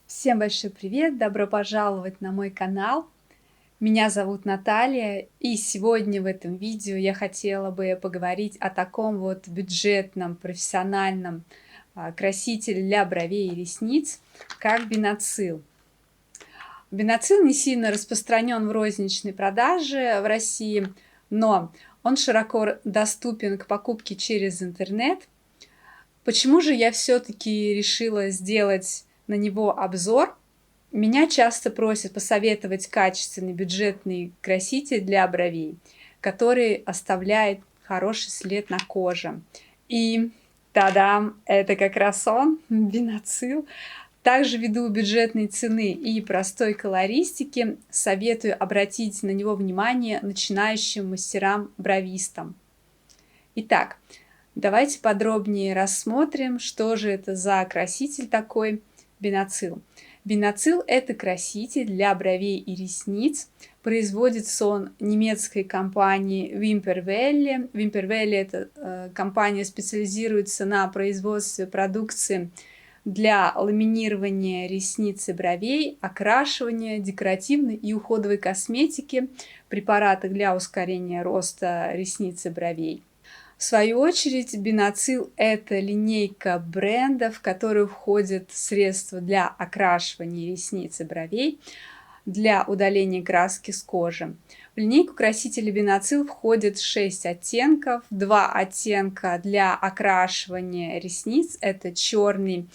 Всем большой привет! Добро пожаловать на мой канал. Меня зовут Наталья, и сегодня в этом видео я хотела бы поговорить о таком вот бюджетном, профессиональном красителе для бровей и ресниц, как Бенацил. Бенацил не сильно распространен в розничной продаже в России, но он широко доступен к покупке через интернет. Почему же я все-таки решила сделать на него обзор? Меня часто просят посоветовать качественный бюджетный краситель для бровей, который оставляет хороший след на коже. И тадам! Это как раз он, Бенацил. Также ввиду бюджетной цены и простой колористики советую обратить на него внимание начинающим мастерам-бровистам. Итак, давайте подробнее рассмотрим, что же это за краситель такой Бенацил. Бенацил – это краситель для бровей и ресниц. Производится он немецкой компанией Wimper-Welle. Wimper-Welle – это компания специализируется на производстве продукции для ламинирования ресниц и бровей, окрашивания, декоративной и уходовой косметики, препараты для ускорения роста ресниц и бровей. В свою очередь, Бенацил – это линейка брендов, в которую входят средства для окрашивания ресниц и бровей, для удаления краски с кожи. В линейку красителей Бенацил входит 6 оттенков, 2 оттенка для окрашивания ресниц – это черный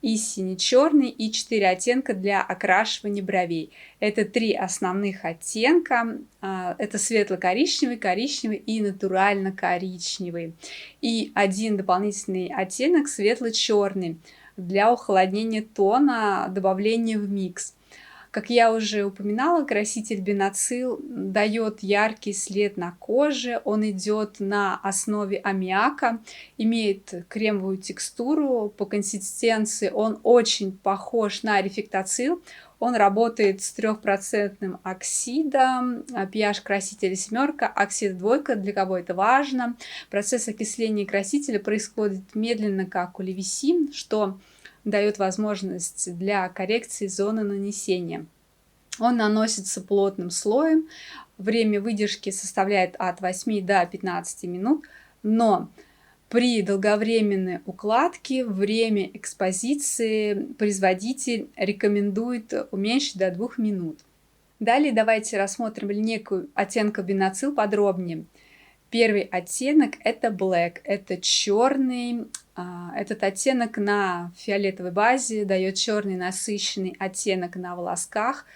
и сине-черный, и 4 оттенка для окрашивания бровей. Это 3 основных оттенка. Это светло-коричневый, коричневый и натурально-коричневый. И один дополнительный оттенок светло-черный для ухолоднения тона, добавления в микс. Как я уже упоминала, краситель Бенацил дает яркий след на коже, он идет на основе аммиака, имеет кремовую текстуру, по консистенции он очень похож на рефлектацил, он работает с 3% оксидом, pH красителя 7, оксид 2, для кого это важно. Процесс окисления красителя происходит медленно, как у Левисин, что дает возможность для коррекции зоны нанесения. Он наносится плотным слоем, время выдержки составляет от 8 до 15 минут, но при долговременной укладке время экспозиции производитель рекомендует уменьшить до 2 минут. Далее давайте рассмотрим линейку оттенков Бенацил подробнее. Первый оттенок – это Black, это черный. Этот оттенок на фиолетовой базе дает черный насыщенный оттенок на волосках.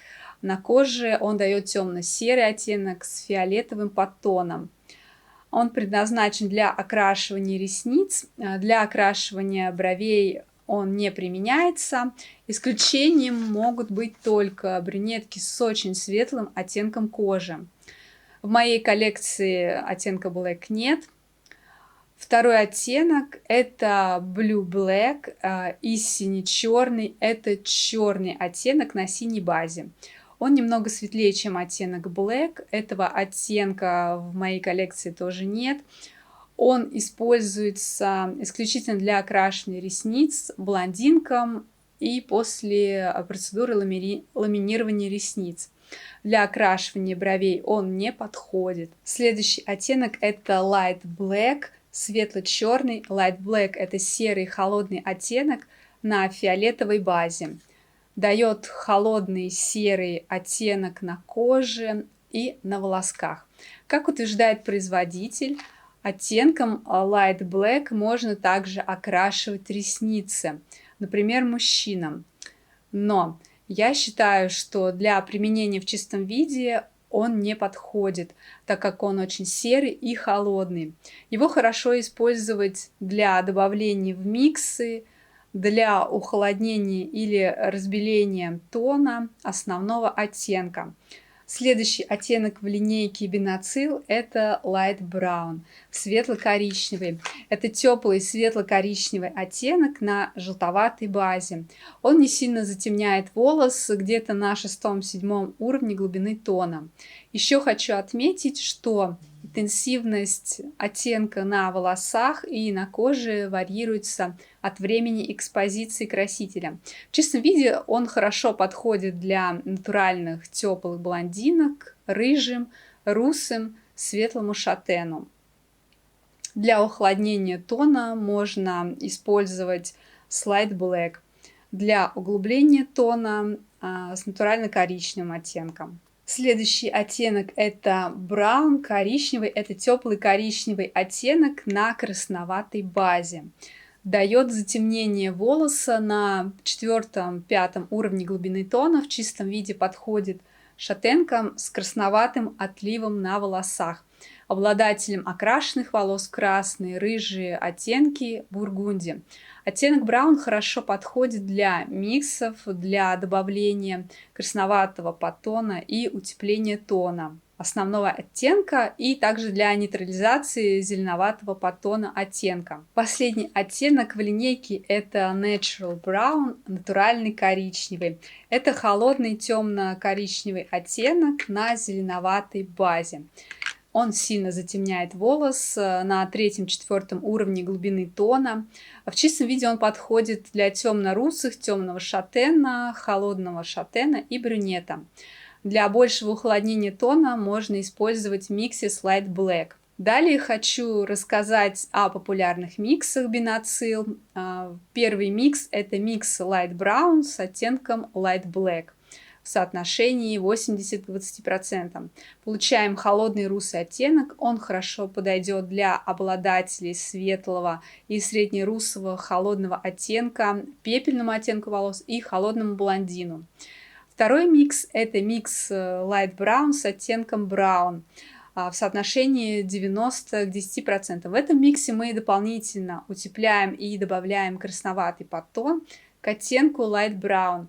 На коже он дает темно-серый оттенок с фиолетовым подтоном. Он предназначен для окрашивания ресниц, для окрашивания бровей он не применяется. Исключением могут быть только брюнетки с очень светлым оттенком кожи. В моей коллекции оттенка Black нет. Второй оттенок – это Blue Black, и сине-черный – это черный оттенок на синей базе. Он немного светлее, чем оттенок Black. Этого оттенка в моей коллекции тоже нет. Он используется исключительно для окрашивания ресниц блондинкам и после процедуры ламинирования ресниц. Для окрашивания бровей он не подходит. Следующий оттенок – это Light Black, светло-черный. Light Black – это серый холодный оттенок на фиолетовой базе. Дает холодный серый оттенок на коже и на волосках. Как утверждает производитель, оттенком Light Black можно также окрашивать ресницы, например, мужчинам. Но я считаю, что для применения в чистом виде он не подходит, так как он очень серый и холодный. Его хорошо использовать для добавления в миксы, для ухолоднения или разбеления тона основного оттенка. Следующий оттенок в линейке Бенацил – это Light Brown, светло-коричневый. Это теплый светло-коричневый оттенок на желтоватой базе. Он не сильно затемняет волос, где-то на 6-7 уровне глубины тона. Еще хочу отметить, что интенсивность оттенка на волосах и на коже варьируется от времени экспозиции красителя. В чистом виде он хорошо подходит для натуральных теплых блондинок, рыжим, русым, светлому шатену. Для охладнения тона можно использовать Slide Black. Для углубления тона с натурально-коричневым оттенком. Следующий оттенок это браун, коричневый. Это теплый коричневый оттенок на красноватой базе. Дает затемнение волоса на 4-5 уровне глубины тона. В чистом виде подходит шатенкам с красноватым отливом на волосах. Обладателем окрашенных волос красные, рыжие оттенки бургунди. Оттенок браун хорошо подходит для миксов, для добавления красноватого подтона и утепления тона основного оттенка и также для нейтрализации зеленоватого подтона оттенка. Последний оттенок в линейке это Natural Brown, натуральный коричневый. Это холодный темно-коричневый оттенок на зеленоватой базе. Он сильно затемняет волос на 3-4 уровне глубины тона. В чистом виде он подходит для темно-русых, темного шатена, холодного шатена и брюнета. Для большего ухладнения тона можно использовать в миксе Slide Black. Далее хочу рассказать о популярных миксах Бенацил. Первый микс это микс Light Brown с оттенком Light Black. В соотношении 80 к 20%. Получаем холодный русый оттенок. Он хорошо подойдет для обладателей светлого и среднерусого холодного оттенка, пепельному оттенку волос и холодному блондину. Второй микс это микс Light Brown с оттенком Brown в соотношении 90 к 10%. В этом миксе мы дополнительно утепляем и добавляем красноватый подтон к оттенку Light Brown.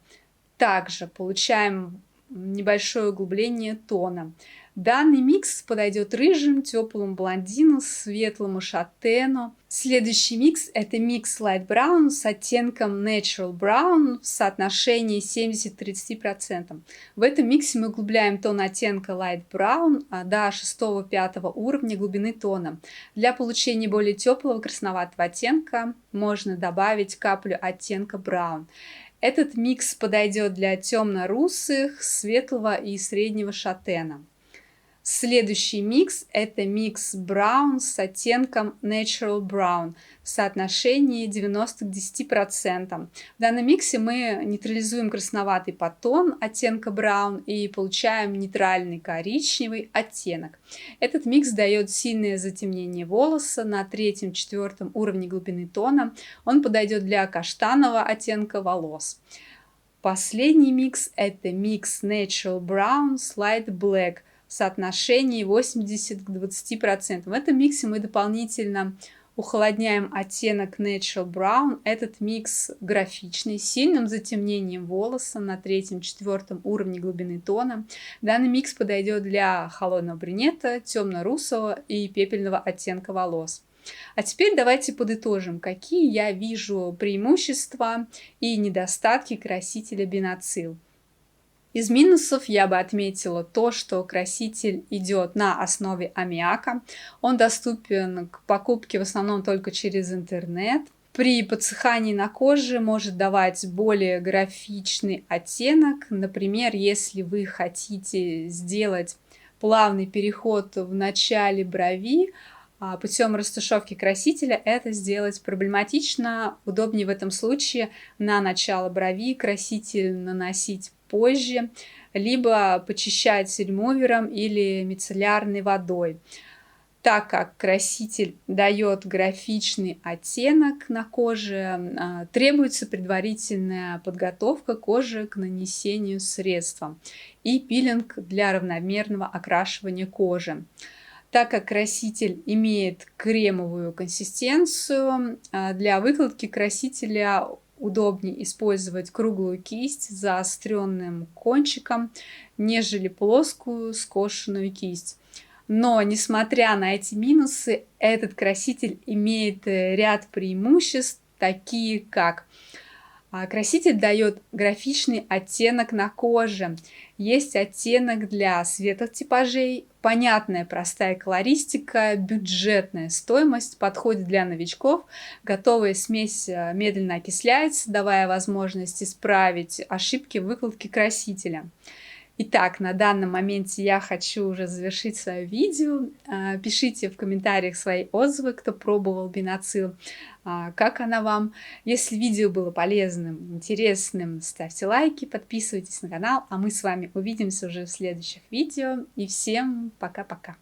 Также получаем небольшое углубление тона. Данный микс подойдет рыжим, теплому блондину, светлому шатену. Следующий микс это микс Light Brown с оттенком Natural Brown в соотношении 70 к 30%. В этом миксе мы углубляем тон оттенка Light Brown до 6-5 уровня глубины тона. Для получения более теплого красноватого оттенка можно добавить каплю оттенка Brown. Этот микс подойдет для темно-русых, светлого и среднего шатена. Следующий микс это микс Brown с оттенком Natural Brown в соотношении 90 к 10%. В данном миксе мы нейтрализуем красноватый подтон оттенка Brown и получаем нейтральный коричневый оттенок. Этот микс дает сильное затемнение волоса на 3-4 уровне глубины тона. Он подойдет для каштанового оттенка волос. Последний микс это микс Natural Brown с Light Black в соотношении 80 к 20%. В этом миксе мы дополнительно ухолодняем оттенок Natural Brown. Этот микс графичный, с сильным затемнением волоса на 3-4 уровне глубины тона. Данный микс подойдет для холодного брюнета, темно-русого и пепельного оттенка волос. А теперь давайте подытожим, какие я вижу преимущества и недостатки красителя Бенацил. Из минусов я бы отметила то, что краситель идет на основе аммиака. Он доступен к покупке в основном только через интернет. При подсыхании на коже может давать более графичный оттенок. Например, если вы хотите сделать плавный переход в начале брови, путем растушевки красителя это сделать проблематично. Удобнее в этом случае на начало брови краситель наносить позже, либо почищать ремувером или мицеллярной водой. Так как краситель дает графичный оттенок на коже, требуется предварительная подготовка кожи к нанесению средства и пилинг для равномерного окрашивания кожи. Так как краситель имеет кремовую консистенцию, для выкладки красителя удобнее использовать круглую кисть с заостренным кончиком, нежели плоскую скошенную кисть. Но, несмотря на эти минусы, этот краситель имеет ряд преимуществ, такие как краситель дает графичный оттенок на коже. Есть оттенок для светлых типажей, понятная, простая колористика, бюджетная стоимость, подходит для новичков. Готовая смесь медленно окисляется, давая возможность исправить ошибки в выкладке красителя. Итак, на данном моменте я хочу уже завершить свое видео. Пишите в комментариях свои отзывы, кто пробовал Бинацил, как она вам. Если видео было полезным, интересным, ставьте лайки, подписывайтесь на канал, а мы с вами увидимся уже в следующих видео. И всем пока-пока!